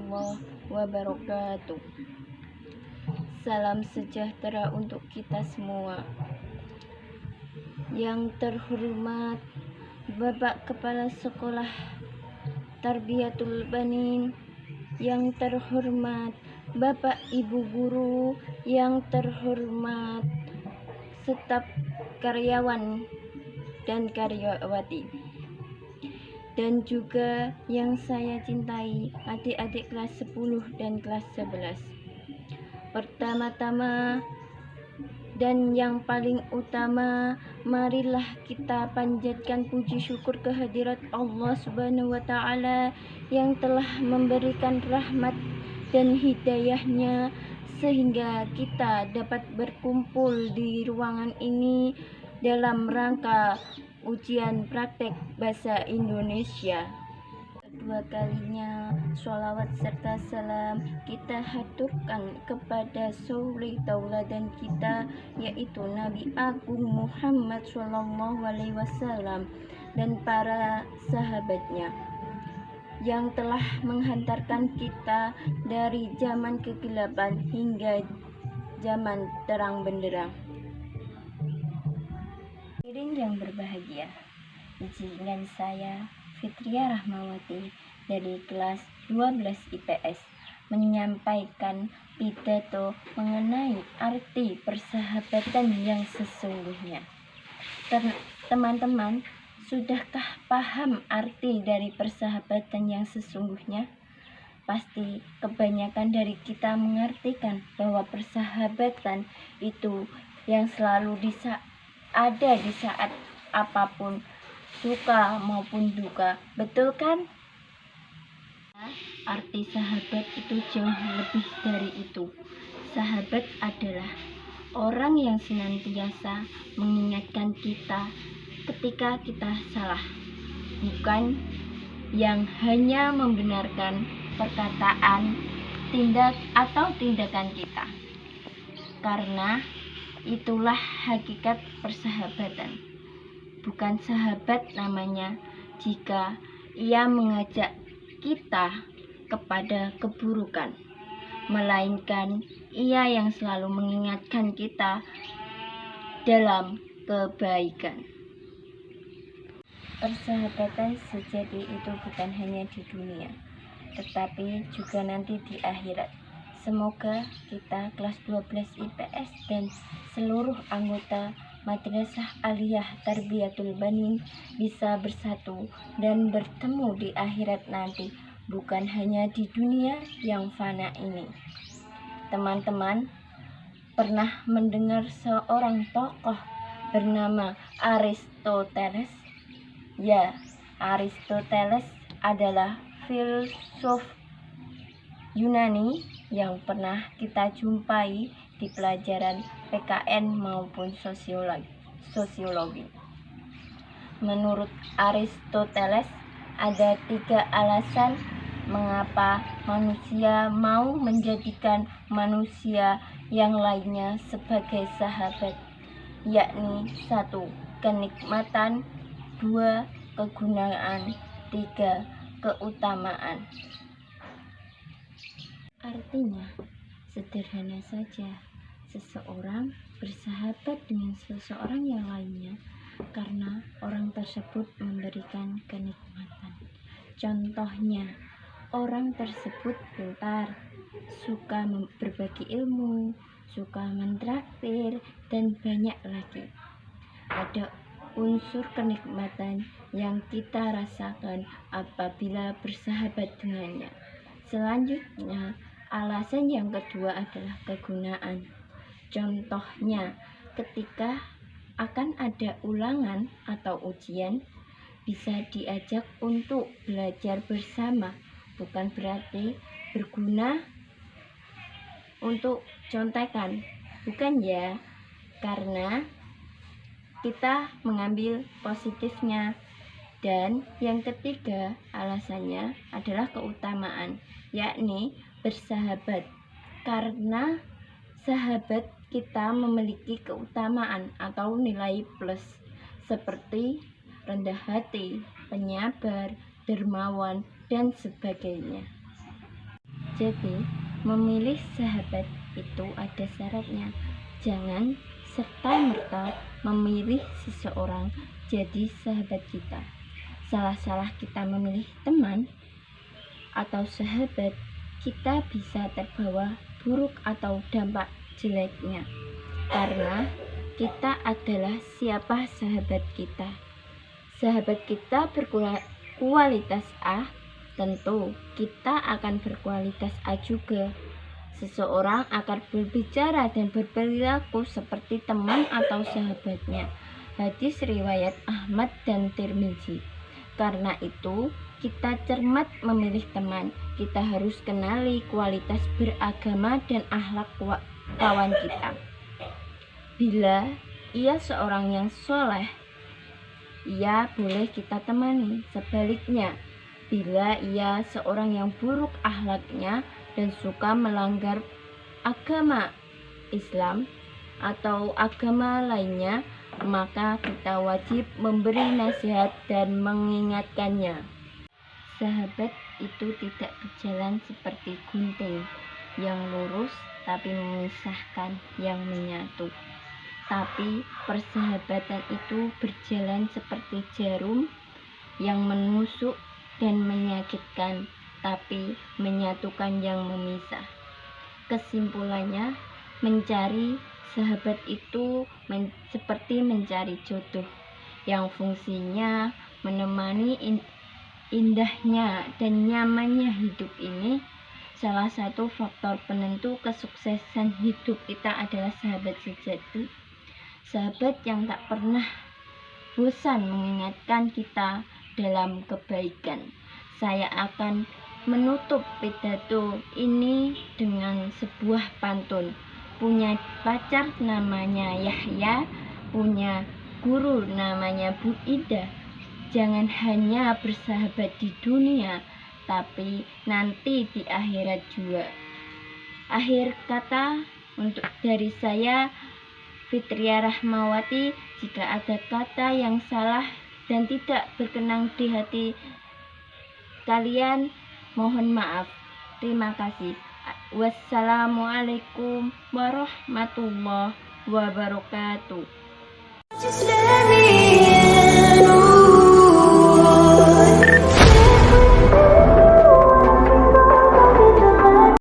warahmatullahi wabarakatuh. Salam sejahtera untuk kita semua. Yang terhormat Bapak Kepala Sekolah Tarbiyatul Banin, yang terhormat Bapak Ibu Guru, yang terhormat staf karyawan dan karyawati, dan juga yang saya cintai adik-adik kelas 10 dan kelas 11. Pertama-tama dan yang paling utama, marilah kita panjatkan puji syukur kehadirat Allah Subhanahu wa Ta'ala yang telah memberikan rahmat dan hidayahnya sehingga kita dapat berkumpul di ruangan ini dalam rangka ujian praktek bahasa Indonesia. Kedua kalinya sholawat serta salam kita haturkan kepada suri tauladan kita, yaitu Nabi Agung Muhammad SAW dan para sahabatnya yang telah menghantarkan kita dari zaman kegelapan hingga zaman terang benderang. Hadirin yang berbahagia, izinkan saya Fitria Rahmawati dari kelas 12 IPS menyampaikan pidato mengenai arti persahabatan yang sesungguhnya. Teman-teman, sudahkah paham arti dari persahabatan yang sesungguhnya? Pasti kebanyakan dari kita mengartikan bahwa persahabatan itu yang selalu ada di saat apapun, suka maupun duka, betul kan? Arti sahabat itu jauh lebih dari itu. Sahabat adalah orang yang senantiasa mengingatkan kita ketika kita salah, bukan yang hanya membenarkan perkataan, tindakan kita. Karena itulah hakikat persahabatan. Bukan sahabat namanya jika ia mengajak kita kepada keburukan, melainkan ia yang selalu mengingatkan kita dalam kebaikan. Persahabatan sejati itu bukan hanya di dunia, tetapi juga nanti di akhirat. Semoga kita kelas 12 IPS dan seluruh anggota Madrasah Aliyah Tarbiyatul Banin bisa bersatu dan bertemu di akhirat nanti, bukan hanya di dunia yang fana ini. Teman-teman, pernah mendengar seorang tokoh bernama Aristoteles? Ya, Aristoteles adalah filsuf Yunani yang pernah kita jumpai di pelajaran PKN maupun sosiologi. Menurut Aristoteles, ada 3 alasan mengapa manusia mau menjadikan manusia yang lainnya sebagai sahabat, yakni 1. Kenikmatan, 2. Kegunaan, 3. Keutamaan. Artinya sederhana saja, seseorang bersahabat dengan seseorang yang lainnya karena orang tersebut memberikan kenikmatan. Contohnya, orang tersebut pintar, suka berbagi ilmu, suka mentraktir, dan banyak lagi. Ada unsur kenikmatan yang kita rasakan apabila bersahabat dengannya. Selanjutnya, alasan yang kedua adalah kegunaan. Contohnya, ketika akan ada ulangan atau ujian, bisa diajak untuk belajar bersama, bukan berarti berguna untuk contekan, bukan ya, karena kita mengambil positifnya. Dan yang ketiga alasannya adalah keutamaan, yakni bersahabat. Karena sahabat kita memiliki keutamaan atau nilai plus seperti rendah hati, penyabar, dermawan, dan sebagainya. Jadi, memilih sahabat itu ada syaratnya. Jangan serta-merta memilih seseorang jadi sahabat kita. Salah-salah kita memilih teman atau sahabat, kita bisa terbawa buruk atau dampak jeleknya. Karena kita adalah siapa sahabat kita. Sahabat kita berkualitas A, tentu kita akan berkualitas A juga. Seseorang akan berbicara dan berperilaku seperti teman atau sahabatnya. Hadis riwayat Ahmad dan Tirmizi. Karena itu, kita cermat memilih teman. Kita harus kenali kualitas beragama dan akhlak kawan kita. Bila ia seorang yang soleh, ia boleh kita temani. Sebaliknya, bila ia seorang yang buruk akhlaknya dan suka melanggar agama Islam atau agama lainnya, maka kita wajib memberi nasihat dan mengingatkannya. Sahabat itu tidak berjalan seperti gunting yang lurus tapi memisahkan yang menyatu. Tapi persahabatan itu berjalan seperti jarum yang menusuk dan menyakitkan, tapi menyatukan yang memisah. Kesimpulannya, mencari sahabat itu seperti mencari jodoh yang fungsinya menemani indahnya dan nyamannya hidup ini. Salah satu faktor penentu kesuksesan hidup kita adalah sahabat sejati. Sahabat yang tak pernah bosan mengingatkan kita dalam kebaikan. Saya akan menutup pidato ini dengan sebuah pantun. Punya pacar namanya Yahya, punya guru namanya Bu Ida. Jangan hanya bersahabat di dunia, tapi nanti di akhirat juga. Akhir kata untuk dari saya, Fitria Rahmawati, jika ada kata yang salah dan tidak berkenan di hati kalian, mohon maaf. Terima kasih. Wassalamualaikum warahmatullahi wabarakatuh.